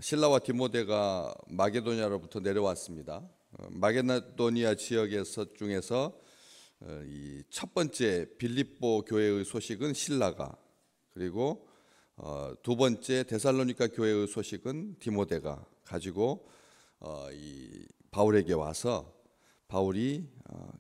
실라와 디모데가 마게도냐로부터 내려왔습니다. 마게도니아 지역에서 중에서 이 첫 번째 빌립보 교회의 소식은 실라가, 그리고 두 번째 데살로니가 교회의 소식은 디모데가 가지고 이 바울에게 와서 바울이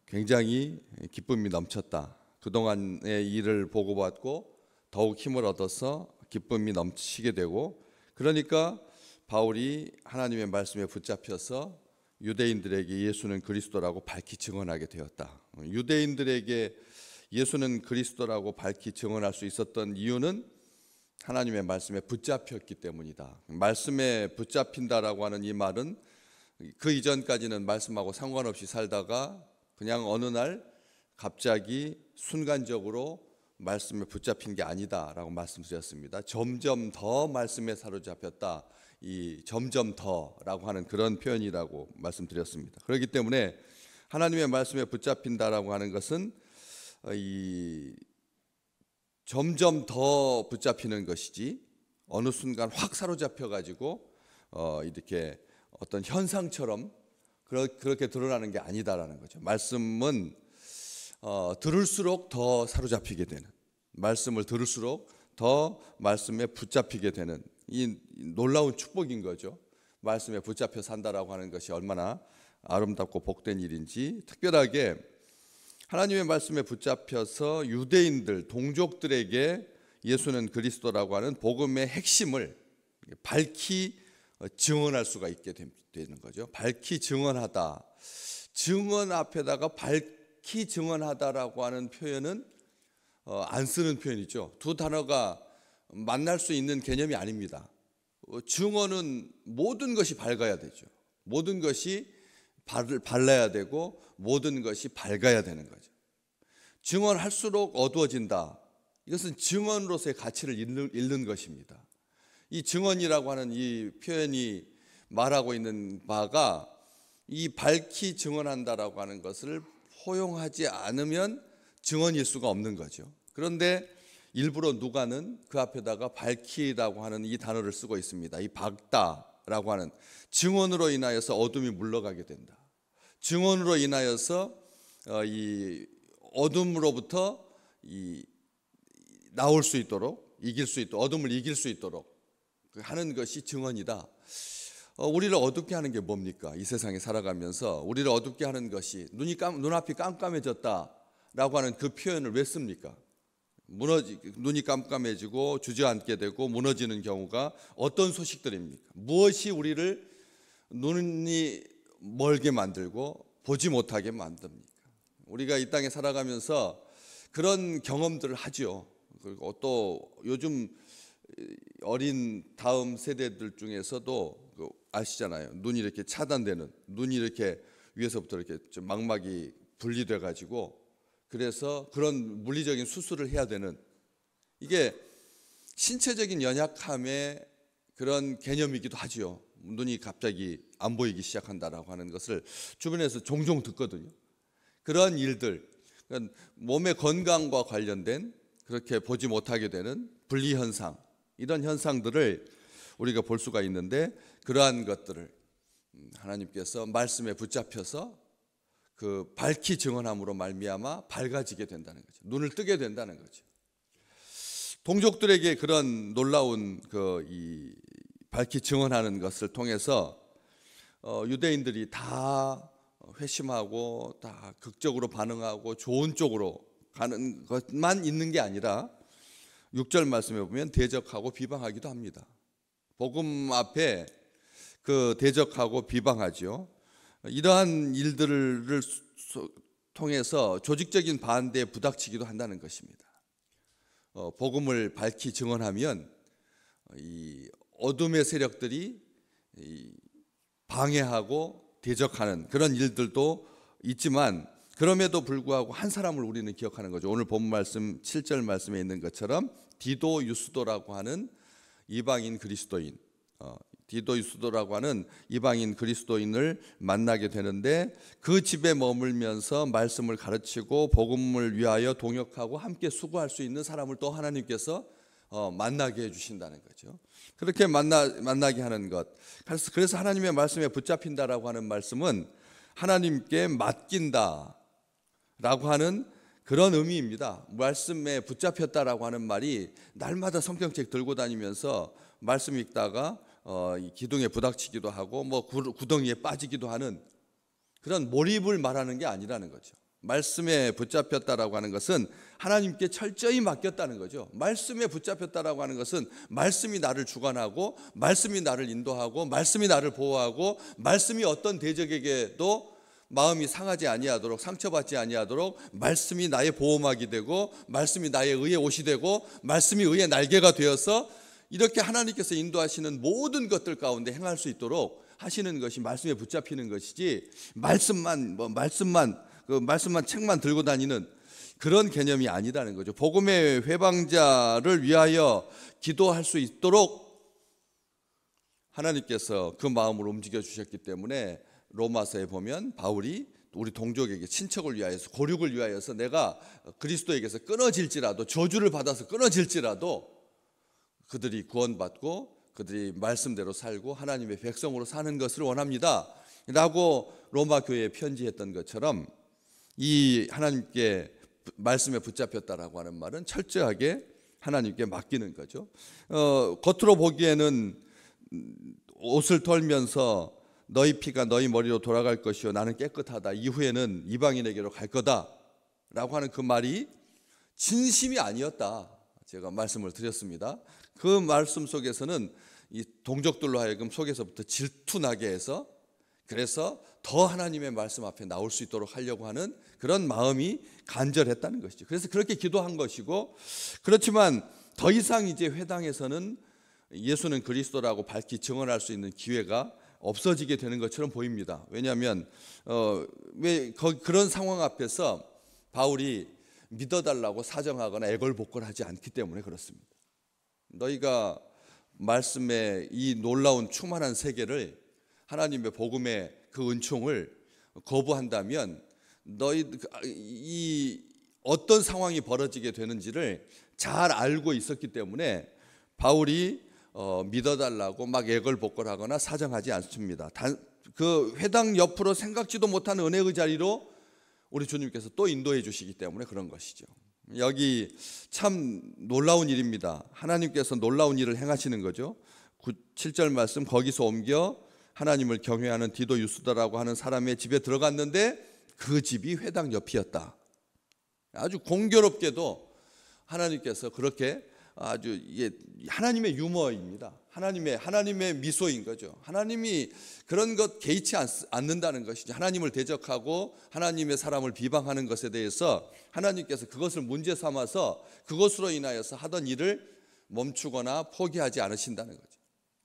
굉장히 기쁨이 넘쳤다. 그동안의 일을 보고받고 더욱 힘을 얻어서 기쁨이 넘치게 되고, 그러니까 바울이 하나님의 말씀에 붙잡혀서 유대인들에게 예수는 그리스도라고 밝히 증언하게 되었다. 유대인들에게 예수는 그리스도라고 밝히 증언할 수 있었던 이유는 하나님의 말씀에 붙잡혔기 때문이다. 말씀에 붙잡힌다라고 하는 이 말은 그 이전까지는 말씀하고 상관없이 살다가 그냥 어느 날 갑자기 순간적으로 말씀에 붙잡힌 게 아니다라고 말씀드렸습니다. 점점 더 말씀에 사로잡혔다. 이 점점 더라고 하는 그런 표현이라고 말씀드렸습니다. 그렇기 때문에 하나님의 말씀에 붙잡힌다라고 하는 것은 이 점점 더 붙잡히는 것이지 어느 순간 확 사로잡혀 가지고 이렇게 어떤 현상처럼 그렇게 드러나는 게 아니다라는 거죠. 말씀은 들을수록 더 사로잡히게 되는, 말씀을 들을수록 더 말씀에 붙잡히게 되는 이 놀라운 축복인 거죠. 말씀에 붙잡혀 산다라고 하는 것이 얼마나 아름답고 복된 일인지, 특별하게 하나님의 말씀에 붙잡혀서 유대인들, 동족들에게 예수는 그리스도라고 하는 복음의 핵심을 밝히 증언할 수가 있게 되는 거죠. 밝히 증언하다. 증언 앞에다가 밝히 증언하다라고 하는 표현은 안 쓰는 표현이죠. 두 단어가 만날 수 있는 개념이 아닙니다. 증언은 모든 것이 밝아야 되죠. 모든 것이 발라야 되고 모든 것이 밝아야 되는 거죠. 증언할수록 어두워진다. 이것은 증언으로서의 가치를 잃는 것입니다. 이 증언이라고 하는 이 표현이 말하고 있는 바가 이 밝히 증언한다라고 하는 것을 포용하지 않으면 증언일 수가 없는 거죠. 그런데 일부러 누가는 그 앞에다가 밝히라고 하는 이 단어를 쓰고 있습니다. 이 밝다라고 하는, 증언으로 인하여서 어둠이 물러가게 된다. 증언으로 인하여서 이 어둠으로부터 나올 수 있도록, 이길 수 있도록, 어둠을 이길 수 있도록 하는 것이 증언이다. 우리를 어둡게 하는 게 뭡니까? 이 세상에 살아가면서 우리를 어둡게 하는 것이 눈앞이 깜깜해졌다라고 하는 그 표현을 왜 씁니까? 눈이 깜깜해지고 주저앉게 되고 무너지는 경우가 어떤 소식들입니까? 무엇이 우리를 눈이 멀게 만들고 보지 못하게 만듭니까? 우리가 이 땅에 살아가면서 그런 경험들을 하죠. 그리고 또 요즘 어린 다음 세대들 중에서도 아시잖아요. 눈이 이렇게 차단되는, 눈이 이렇게 위에서부터 이렇게 좀 망막이 분리돼 가지고, 그래서 그런 물리적인 수술을 해야 되는, 이게 신체적인 연약함의 그런 개념이기도 하죠. 눈이 갑자기 안 보이기 시작한다라고 하는 것을 주변에서 종종 듣거든요. 그런 일들, 그러니까 몸의 건강과 관련된 그렇게 보지 못하게 되는 분리 현상, 이런 현상들을 우리가 볼 수가 있는데, 그러한 것들을 하나님께서 말씀에 붙잡혀서 그 밝히 증언함으로 말미암아 밝아지게 된다는 거죠. 눈을 뜨게 된다는 거죠. 동족들에게 그런 놀라운 이 밝히 증언하는 것을 통해서 유대인들이 다 회심하고 다 극적으로 반응하고 좋은 쪽으로 가는 것만 있는 게 아니라 6절 말씀에 보면 대적하고 비방하기도 합니다. 복음 앞에 그 대적하고 비방하죠. 이러한 일들을 통해서 조직적인 반대에 부닥치기도 한다는 것입니다. 복음을 밝히 증언하면 이 어둠의 세력들이 방해하고 대적하는 그런 일들도 있지만, 그럼에도 불구하고 한 사람을 우리는 기억하는 거죠. 오늘 본 말씀 7절 말씀에 있는 것처럼 디도 유스도라고 하는 이방인 그리스도인, 디도 유스도라고 하는 이방인 그리스도인을 만나게 되는데, 그 집에 머물면서 말씀을 가르치고 복음을 위하여 동역하고 함께 수고할 수 있는 사람을 또 하나님께서 만나게 해주신다는 거죠. 그렇게 만나게 하는 것. 그래서 하나님의 말씀에 붙잡힌다라고 하는 말씀은 하나님께 맡긴다라고 하는 그런 의미입니다. 말씀에 붙잡혔다라고 하는 말이 날마다 성경책 들고 다니면서 말씀 읽다가 기둥에 부닥치기도 하고 뭐 구덩이에 빠지기도 하는 그런 몰입을 말하는 게 아니라는 거죠. 말씀에 붙잡혔다라고 하는 것은 하나님께 철저히 맡겼다는 거죠. 말씀에 붙잡혔다라고 하는 것은 말씀이 나를 주관하고 말씀이 나를 인도하고 말씀이 나를 보호하고 말씀이 어떤 대적에게도 마음이 상하지 아니하도록 상처받지 아니하도록 말씀이 나의 보호막이 되고 말씀이 나의 의의 옷이 되고 말씀이 의의 날개가 되어서 이렇게 하나님께서 인도하시는 모든 것들 가운데 행할 수 있도록 하시는 것이 말씀에 붙잡히는 것이지 말씀만 책만 들고 다니는 그런 개념이 아니라는 거죠. 복음의 회방자를 위하여 기도할 수 있도록 하나님께서 그 마음을 움직여 주셨기 때문에 로마서에 보면 바울이 우리 동족에게 친척을 위하여서 고륙을 위하여서 내가 그리스도에게서 끊어질지라도 저주를 받아서 끊어질지라도 그들이 구원받고 그들이 말씀대로 살고 하나님의 백성으로 사는 것을 원합니다 라고 로마 교회에 편지했던 것처럼 이 하나님께 말씀에 붙잡혔다라고 하는 말은 철저하게 하나님께 맡기는 거죠. 겉으로 보기에는 옷을 털면서 너희 피가 너희 머리로 돌아갈 것이요 나는 깨끗하다 이후에는 이방인에게로 갈 거다 라고 하는 그 말이 진심이 아니었다 제가 말씀을 드렸습니다. 그 말씀 속에서는 이 동족들로 하여금 속에서부터 질투나게 해서 그래서 더 하나님의 말씀 앞에 나올 수 있도록 하려고 하는 그런 마음이 간절했다는 것이죠. 그래서 그렇게 기도한 것이고, 그렇지만 더 이상 이제 회당에서는 예수는 그리스도라고 밝히 증언할 수 있는 기회가 없어지게 되는 것처럼 보입니다. 왜냐하면 그런 상황 앞에서 바울이 믿어달라고 사정하거나 애걸복걸하지 않기 때문에 그렇습니다. 너희가 말씀의 이 놀라운 충만한 세계를 하나님의 복음의 그 은총을 거부한다면 이 어떤 상황이 벌어지게 되는지를 잘 알고 있었기 때문에 바울이 믿어달라고 막 애걸복걸하거나 사정하지 않습니다. 그 회당 옆으로 생각지도 못한 은혜의 자리로 우리 주님께서 또 인도해 주시기 때문에 그런 것이죠. 여기 참 놀라운 일입니다. 하나님께서 놀라운 일을 행하시는 거죠. 7절 말씀, 거기서 옮겨 하나님을 경외하는 디도 유스더라고 하는 사람의 집에 들어갔는데 그 집이 회당 옆이었다. 아주 공교롭게도 하나님께서 그렇게 아주 이게 하나님의 유머입니다. 하나님의 미소인 거죠. 하나님이 그런 것 개의치 않는다는 것이죠. 하나님을 대적하고 하나님의 사람을 비방하는 것에 대해서 하나님께서 그것을 문제 삼아서 그것으로 인하여서 하던 일을 멈추거나 포기하지 않으신다는 거죠.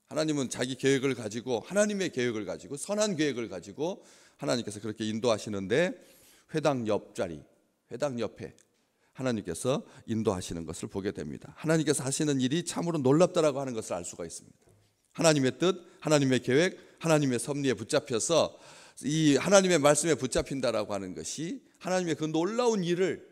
하나님은 자기 계획을 가지고 하나님의 계획을 가지고 선한 계획을 가지고 하나님께서 그렇게 인도하시는데 회당 옆에 하나님께서 인도하시는 것을 보게 됩니다. 하나님께서 하시는 일이 참으로 놀랍다라고 하는 것을 알 수가 있습니다. 하나님의 뜻, 하나님의 계획, 하나님의 섭리에 붙잡혀서 이 하나님의 말씀에 붙잡힌다라고 하는 것이 하나님의 그 놀라운 일을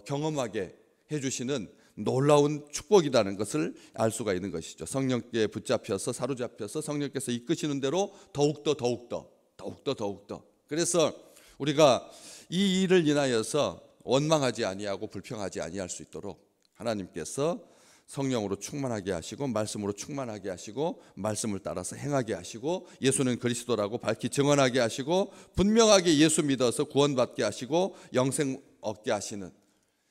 경험하게 해주시는 놀라운 축복이라는 것을 알 수가 있는 것이죠. 성령께 붙잡혀서 사로잡혀서 성령께서 이끄시는 대로 더욱더 그래서 우리가 이 일을 인하여서 원망하지 아니하고 불평하지 아니할 수 있도록 하나님께서 성령으로 충만하게 하시고 말씀으로 충만하게 하시고 말씀을 따라서 행하게 하시고 예수는 그리스도라고 밝히 증언하게 하시고 분명하게 예수 믿어서 구원받게 하시고 영생 얻게 하시는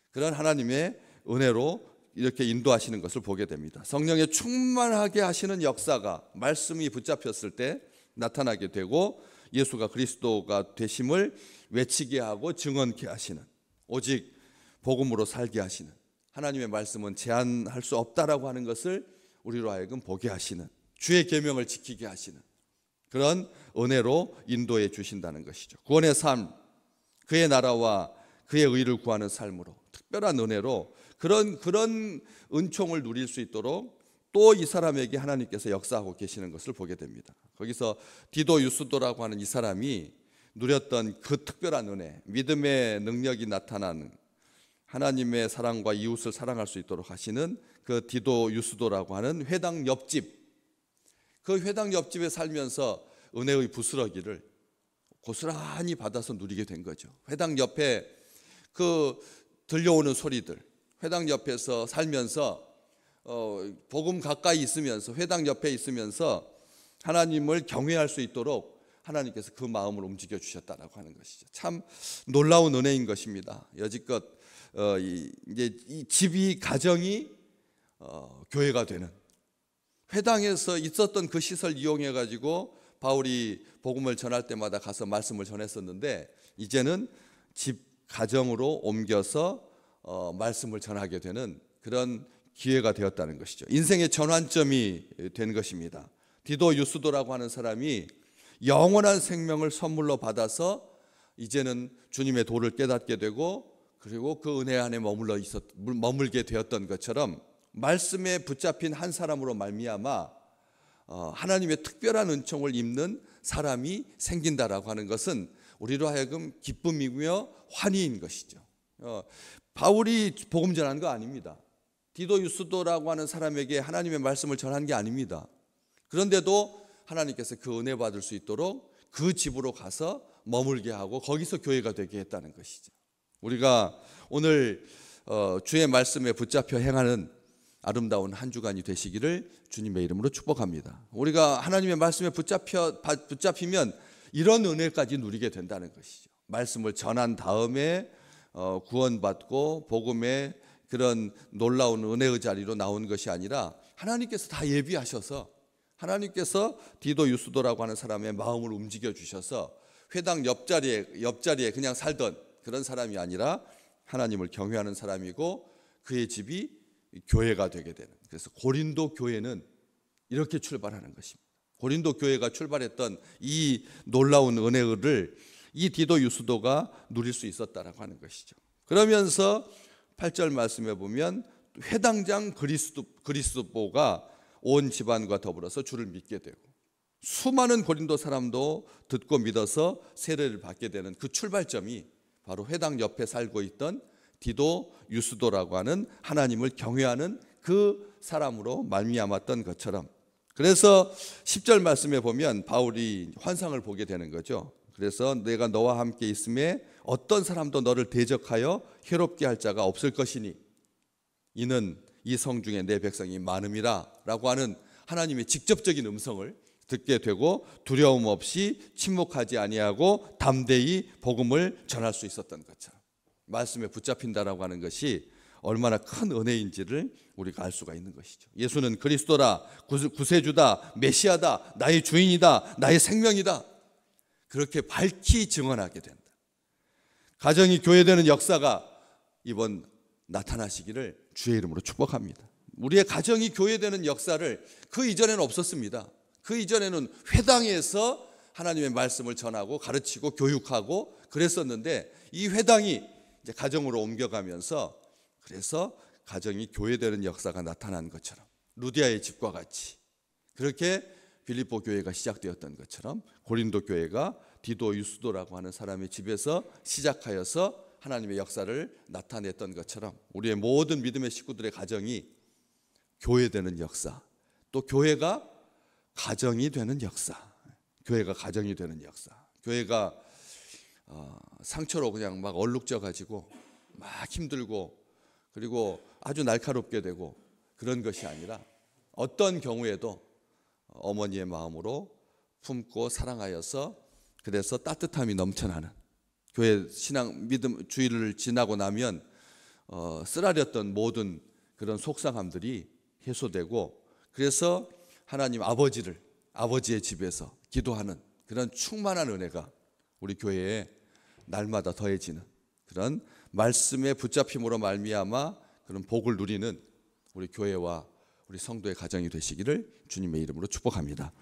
그런 하나님의 은혜로 이렇게 인도하시는 것을 보게 됩니다. 성령에 충만하게 하시는 역사가 말씀이 붙잡혔을 때 나타나게 되고 예수가 그리스도가 되심을 외치게 하고 증언케 하시는 오직 복음으로 살게 하시는 하나님의 말씀은 제한할 수 없다라고 하는 것을 우리로 하여금 보게 하시는 주의 계명을 지키게 하시는 그런 은혜로 인도해 주신다는 것이죠. 구원의 삶, 그의 나라와 그의 의를 구하는 삶으로 특별한 은혜로 그런 은총을 누릴 수 있도록 또 이 사람에게 하나님께서 역사하고 계시는 것을 보게 됩니다. 거기서 디도 유스도라고 하는 이 사람이 누렸던 그 특별한 은혜, 믿음의 능력이 나타나는 하나님의 사랑과 이웃을 사랑할 수 있도록 하시는 그 디도 유스도라고 하는 회당 옆집, 그 회당 옆집에 살면서 은혜의 부스러기를 고스란히 받아서 누리게 된 거죠. 회당 옆에 그 들려오는 소리들, 회당 옆에서 살면서 복음 가까이 있으면서, 회당 옆에 있으면서 하나님을 경외할 수 있도록 하나님께서 그 마음을 움직여 주셨다라고 하는 것이죠. 참 놀라운 은혜인 것입니다. 여지껏 이제 이 집이, 가정이 교회가 되는, 회당에서 있었던 그 시설 이용해 가지고 바울이 복음을 전할 때마다 가서 말씀을 전했었는데, 이제는 집, 가정으로 옮겨서 말씀을 전하게 되는 그런 기회가 되었다는 것이죠. 인생의 전환점이 된 것입니다. 디도 유스도라고 하는 사람이 영원한 생명을 선물로 받아서 이제는 주님의 도를 깨닫게 되고, 그리고 그 은혜 안에 머물게 되었던 것처럼 말씀에 붙잡힌 한 사람으로 말미암아 하나님의 특별한 은총을 입는 사람이 생긴다라고 하는 것은 우리로 하여금 기쁨이며 환희인 것이죠. 바울이 복음 전한 거 아닙니다. 디도 유스도라고 하는 사람에게 하나님의 말씀을 전한 게 아닙니다. 그런데도 하나님께서 그 은혜 받을 수 있도록 그 집으로 가서 머물게 하고 거기서 교회가 되게 했다는 것이죠. 우리가 오늘 주의 말씀에 붙잡혀 행하는 아름다운 한 주간이 되시기를 주님의 이름으로 축복합니다. 우리가 하나님의 말씀에 붙잡히면 이런 은혜까지 누리게 된다는 것이죠. 말씀을 전한 다음에 구원받고 복음의 그런 놀라운 은혜의 자리로 나온 것이 아니라 하나님께서 다 예비하셔서, 하나님께서 디도 유스도라고 하는 사람의 마음을 움직여 주셔서 회당 옆자리에 그냥 살던 그런 사람이 아니라 하나님을 경외하는 사람이고, 그의 집이 교회가 되게 되는, 그래서 고린도 교회는 이렇게 출발하는 것입니다. 고린도 교회가 출발했던 이 놀라운 은혜를 이 디도 유스도가 누릴 수 있었다라고 하는 것이죠. 그러면서 8절 말씀에 보면 회당장 그리스도가 온 집안과 더불어서 주를 믿게 되고, 수많은 고린도 사람도 듣고 믿어서 세례를 받게 되는 그 출발점이 바로 회당 옆에 살고 있던 디도 유스도라고 하는 하나님을 경외하는 그 사람으로 말미암았던 것처럼, 그래서 10절 말씀에 보면 바울이 환상을 보게 되는 거죠. 그래서 내가 너와 함께 있음에 어떤 사람도 너를 대적하여 해롭게 할 자가 없을 것이니 이는 이 성 중에 내 백성이 많음이라 라고 하는 하나님의 직접적인 음성을 듣게 되고, 두려움 없이 침묵하지 아니하고 담대히 복음을 전할 수 있었던 것처럼, 말씀에 붙잡힌다라고 하는 것이 얼마나 큰 은혜인지를 우리가 알 수가 있는 것이죠. 예수는 그리스도라, 구세주다, 메시아다, 나의 주인이다, 나의 생명이다, 그렇게 밝히 증언하게 된다. 가정이 교회되는 역사가 이번 나타나시기를 주의 이름으로 축복합니다. 우리의 가정이 교회되는 역사를 그 이전에는 없었습니다. 그 이전에는 회당에서 하나님의 말씀을 전하고 가르치고 교육하고 그랬었는데, 이 회당이 이제 가정으로 옮겨가면서, 그래서 가정이 교회되는 역사가 나타난 것처럼, 루디아의 집과 같이 그렇게 빌립보 교회가 시작되었던 것처럼 고린도 교회가 디도 유스도라고 하는 사람의 집에서 시작하여서 하나님의 역사를 나타냈던 것처럼, 우리의 모든 믿음의 식구들의 가정이 교회되는 역사, 또 교회가 가정이 되는 역사, 교회가 가정이 되는 역사, 교회가 상처로 그냥 막 얼룩져 가지고 막 힘들고 그리고 아주 날카롭게 되고 그런 것이 아니라, 어떤 경우에도 어머니의 마음으로 품고 사랑하여서, 그래서 따뜻함이 넘쳐나는 교회 신앙 믿음 주일을 지나고 나면 쓰라렸던 모든 그런 속상함들이 해소되고, 그래서 하나님 아버지의 집에서 기도하는 그런 충만한 은혜가 우리 교회에 날마다 더해지는, 그런 말씀의 붙잡힘으로 말미암아 그런 복을 누리는 우리 교회와 우리 성도의 가정이 되시기를 주님의 이름으로 축복합니다.